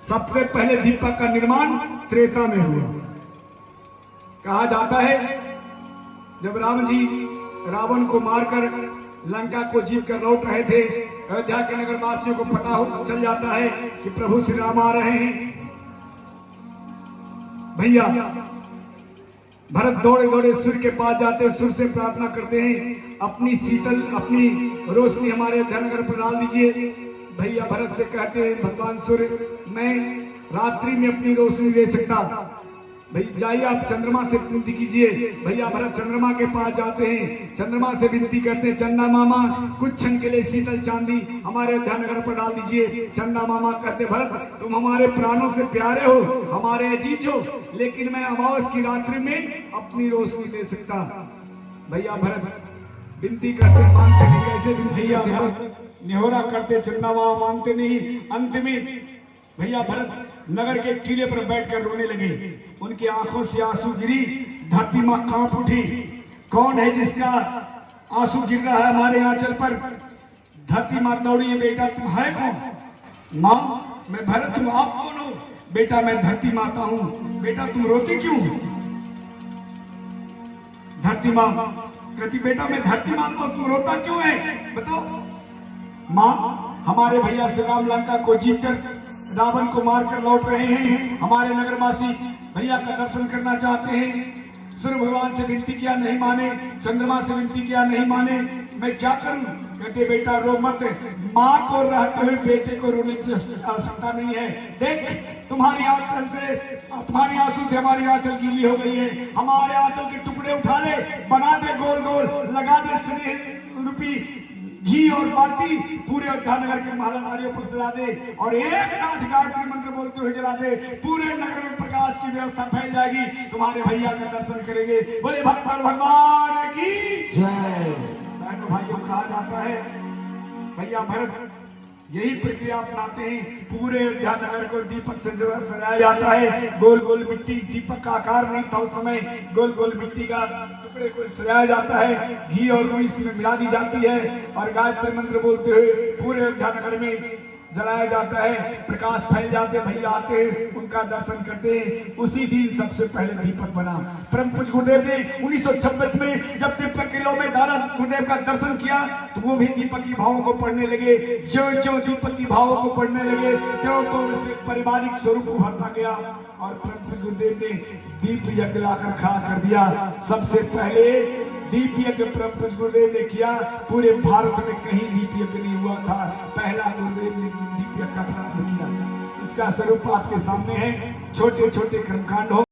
सबसे पहले दीपक का निर्माण त्रेता में हुआ। कहा जाता है जब राम जी रावण को मारकर लंका को जीत कर लौट रहे थे, अयोध्या के नगर वासियों को पता चल जाता है कि प्रभु श्री राम आ रहे हैं। भैया भरत दौड़े दौड़े सूर्य के पास जाते हैं, सूर्य से प्रार्थना करते हैं अपनी शीतल अपनी रोशनी हमारे अयोध्या नगर पर डाल दीजिए। भैया भरत से कहते हैं भगवान सूर्य मैं रात्रि में अपनी रोशनी दे सकता, भैया जाइए आप चंद्रमा से विनती कीजिए। भैया भरत चंद्रमा के पास जाते हैं, चंद्रमा से विनती करते हैं चंदा मामा कुछ क्षण के लिए शीतल चांदी हमारे अयोध्या नगर पर डाल दीजिए। चंदा मामा कहते भरत तुम हमारे प्राणों से प्यारे हो, हमारे अजीज हो, लेकिन मैं अमावस की रात्रि में अपनी रोशनी दे सकता। भैया भरत विनती करते मानते नहीं, कैसे भैया भरत निहोरा करते चंदा मामा मानते नहीं। अंत में भैया भरत नगर के टीले पर बैठकर रोने लगे, उनकी आंखों से आंसू गिरी, धरती मां कांप उठी। कौन है जिसका आंसू गिर रहा है हमारे आंचल पर? धरती मां दौड़ी, बेटा तुम है कौन? मां मैं भरत, तुम आप कौन हो? बेटा मैं धरती माता हूं। बेटा तुम रोती क्यों? धरती मां कहती बेटा मैं धरती माता हूं, तुम रोता क्यों है बताओ। मां हमारे भैया श्री राम लंका को जीतकर रावण को मारकर लौट रहे हैं, हमारे नगरवासी भैया का दर्शन करना चाहते हैं। सूर्य भगवान से विनती किया नहीं माने, चंद्रमा से विनती किया नहीं माने, मैं क्या करूं? कहते बेटा रो मत, माँ को रहते हुए बेटे को रोने की आवश्यकता नहीं है। देख तुम्हारी आंचल से तुम्हारी आंसू से हमारी आंचल गीली हो गई है, हमारे आंचल के टुकड़े उठा ले, बना दे गोल गोल, लगा दे स्नेह रूपी घी और बाती, पूरे अयोध्या नगर के महल नारियों पर सजा दे और एक साथ गायत्री मंत्र बोलते हुए जला दे। पूरे नगर में प्रकाश की व्यवस्था फैल जाएगी, तुम्हारे भैया का दर्शन करेंगे। बोले भक्त भगवान की जय। बहनों भाइयों कहा जाता है भैया भरत यही प्रक्रिया अपनाते हैं। पूरे अयोध्या नगर को दीपक से सजाया जाता है। गोल गोल मिट्टी, दीपक का आकार नहीं था उस समय, गोल गोल मिट्टी का टुकड़े को सजाया जाता है, घी और रुई इसमें मिला दी जाती है और गायत्री मंत्र बोलते हुए पूरे अयोध्या नगर में जलाया जाता है। प्रकाश फैल जाते, भैया आते हैं, उनका दर्शन करते हैं। उसी दिन सबसे पहले दीपक बना। परम पूज्य गुरुदेव ने 1926 में जब दीपक किलो में दादा गुरुदेव का दर्शन किया तो वो भी दीपक की भावों को पढ़ने लगे। ज्यों ज्यों दीपक की भावों को पढ़ने लगे त्यों तो उसे पारिवारिक स्वरूप उभरता गया और परम पूज्य गुरुदेव ने दीप यज्ञ लाकर खड़ा कर दिया। सबसे पहले दीप यज्ञ परम पूज्य गुरुदेव ने किया, पूरे भारत में कहीं दीप यज्ञ नहीं हुआ था, पहला गुरुदेव ने दीप यज्ञ का प्रारंभ किया। इसका स्वरूप आपके सामने है, छोटे छोटे कर्मकांड हो।